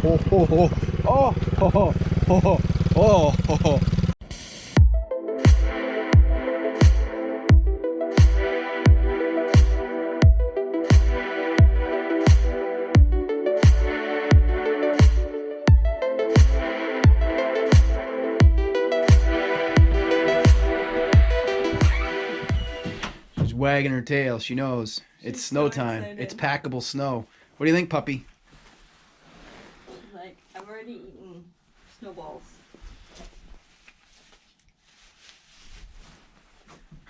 ho, ho, ho. Oh, ho, ho, ho, ho. Oh, ho, ho. She's wagging her tail. She knows. It's snow time. It's packable snow. What do you think, puppy? Like, I've already eaten snowballs.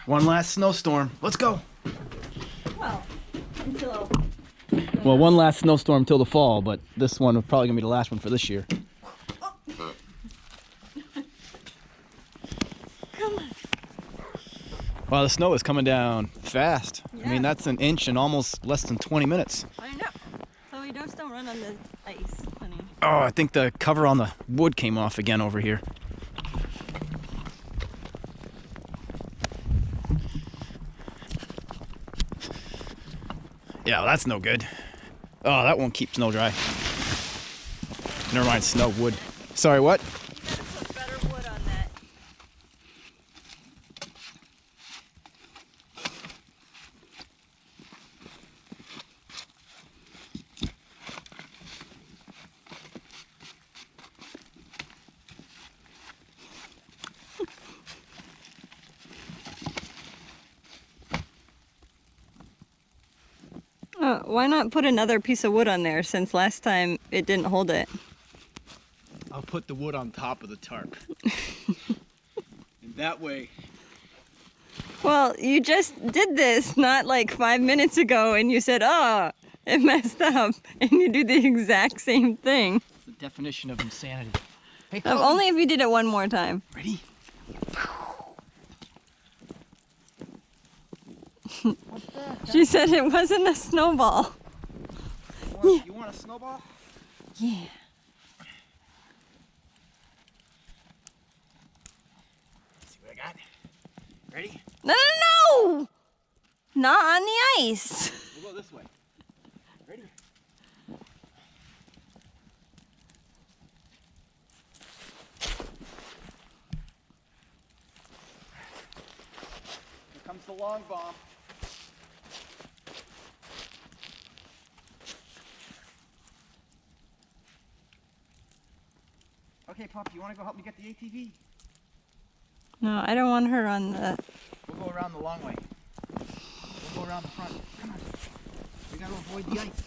One last snowstorm. Let's go. Well, until... Well, one last snowstorm till the fall, but this one is probably going to be the last one for this year. Come on. Wow, the snow is coming down fast. Yeah. I mean, that's an inch in almost less than 20 minutes. I know. So we just don't run on the ice, honey. Oh, I think the cover on the wood came off again over here. Yeah, well, that's no good. Oh, that won't keep snow dry. Never mind, snow, wood. Sorry, what? You gotta put better wood on that. Why not put another piece of wood on there since last time it didn't hold it? I'll put the wood on top of the tarp. And that way... Well, you just did this not like 5 minutes ago and you said, oh, it messed up. And you do the exact same thing. It's the definition of insanity. Hey, Only if you did it one more time. Ready? She said it wasn't a snowball. You want a snowball? Yeah. Let's see what I got. Ready? No, no, no! Not on the ice. We'll go this way. Ready? Here comes the long bomb. Okay, Pop, you want to go help me get the ATV? No, I don't want her on the... We'll go around the long way. We'll go around the front. Come on. We gotta avoid the ice.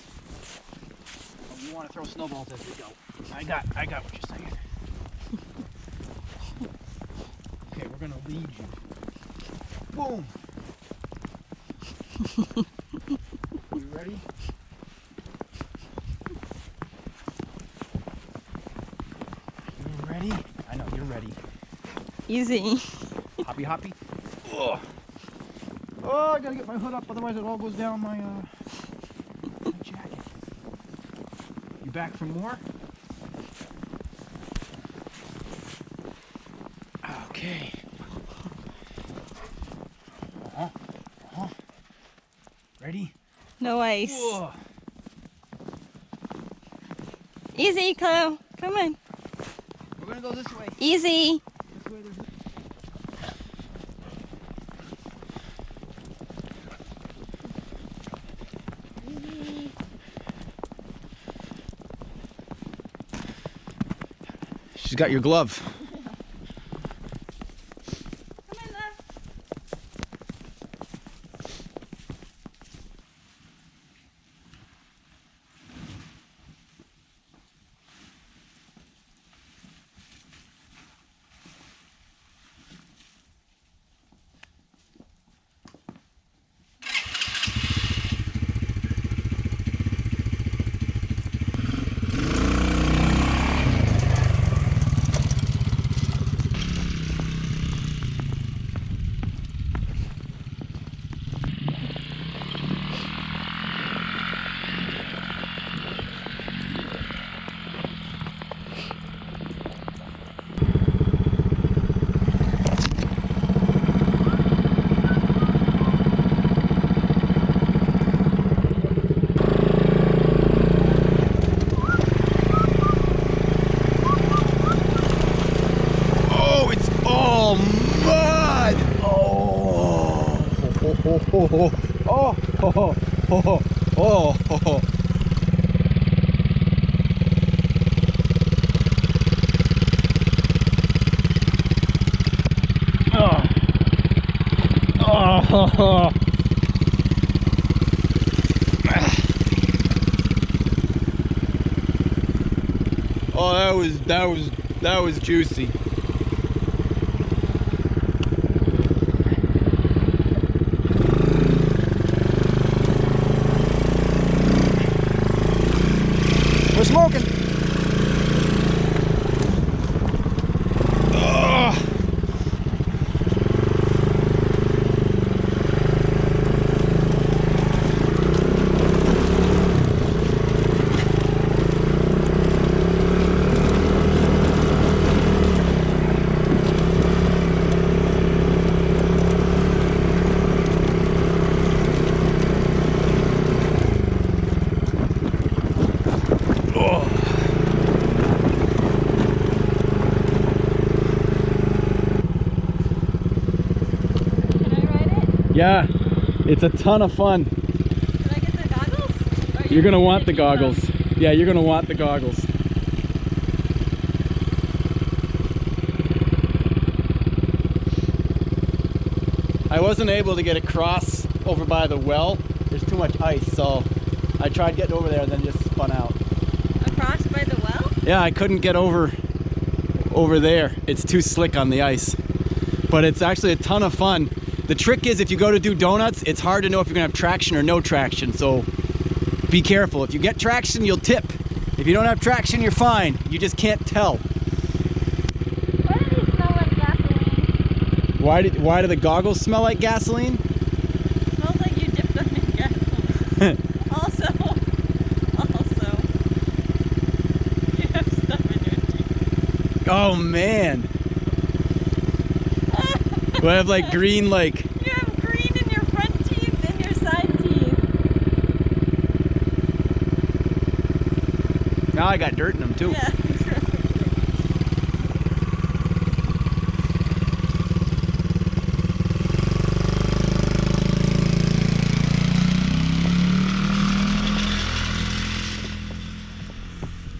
Oh, you want to throw snowballs as we go. I got what you're saying. Okay, we're gonna lead you. Boom! You ready? You ready? I know, you're ready. Easy. Hoppy hoppy. Ugh. Oh, I gotta get my hood up, otherwise it all goes down my jacket. You back for more? Okay. Ready? No ice. Whoa. Easy, Chloe. Come on. We're gonna go this way. Easy. This way, there's... She's got your glove. Come on, love. oh, oh, oh, oh, oh, oh. Oh. Oh, that was juicy. We're smoking. Yeah, it's a ton of fun. Can I get the goggles? You're gonna want the goggles. Yeah, you're gonna want the goggles. I wasn't able to get across over by the well. There's too much ice, so I tried getting over there and then just spun out. Across by the well? Yeah, I couldn't get over there. It's too slick on the ice. But it's actually a ton of fun. The trick is if you go to do donuts, it's hard to know if you're gonna have traction or no traction, so be careful. If you get traction, you'll tip. If you don't have traction, you're fine. You just can't tell. Why do these smell like gasoline? Why do the goggles smell like gasoline? It smells like you dipped them in gasoline. Also, you have stuff in your teeth. Oh man. Do I have like green like... You have green in your front teeth and your side teeth. Now I got dirt in them too. Yeah.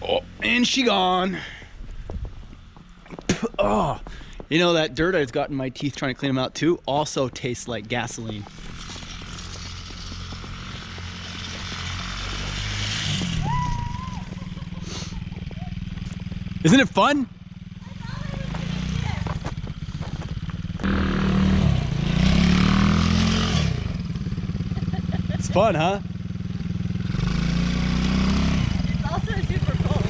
Oh, and she gone. Oh. You know, that dirt I've got in my teeth trying to clean them out too also tastes like gasoline. Isn't it fun? It's fun, huh? It's also super cold.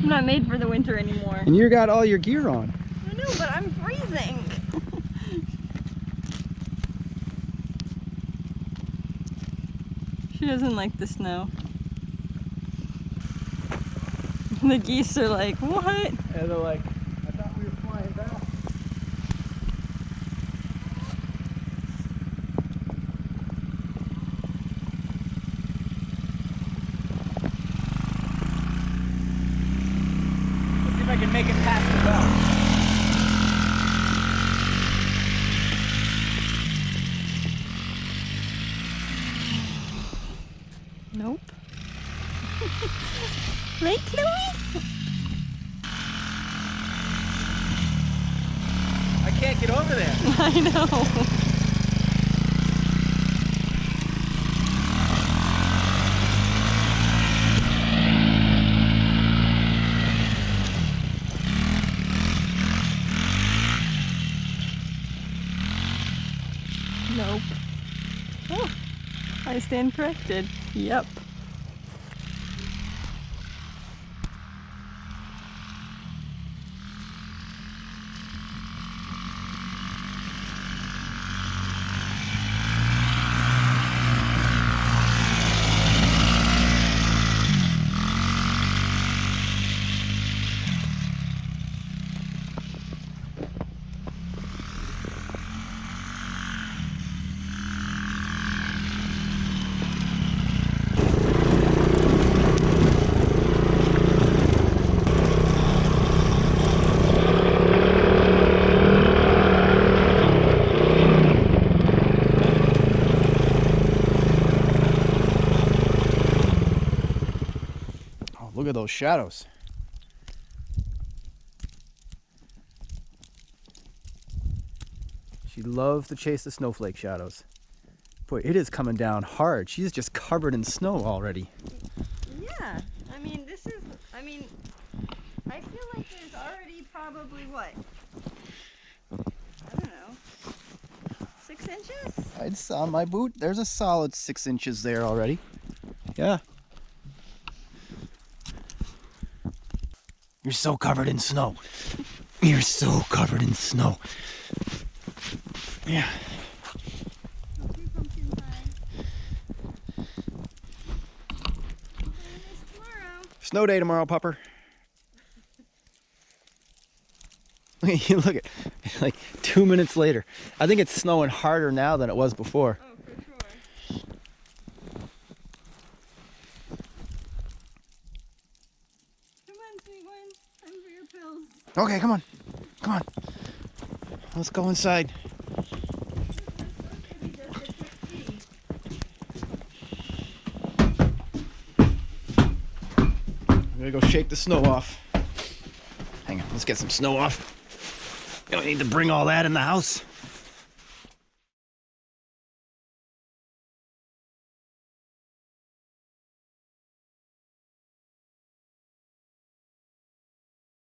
I'm not made for the winter anymore. And you got all your gear on. I know, but I'm freezing. She doesn't like the snow. The geese are like, what? And they're like, I thought we were flying back. Let's see if I can make it past the bell. Nope. Right, Chloe? I can't get over there. I know. Nope. Oh, I stand corrected. Yep. at those shadows. She loves to chase the snowflake shadows. Boy, it is coming down hard. She's just covered in snow already. Yeah, I mean, I feel like there's already probably what? I don't know. 6 inches? It's on my boot. There's a solid 6 inches there already. Yeah. You're so covered in snow. You're so covered in snow. Yeah. Okay, pumpkin pie. Tomorrow. Snow day tomorrow, pupper. You look at like 2 minutes later. I think it's snowing harder now than it was before. Oh, for sure. Come on, sweet one. Time for your pills. Okay, come on. Come on. Let's go inside. Maybe just a quick pee. I'm gonna go shake the snow off. Hang on, let's get some snow off. Don't need to bring all that in the house.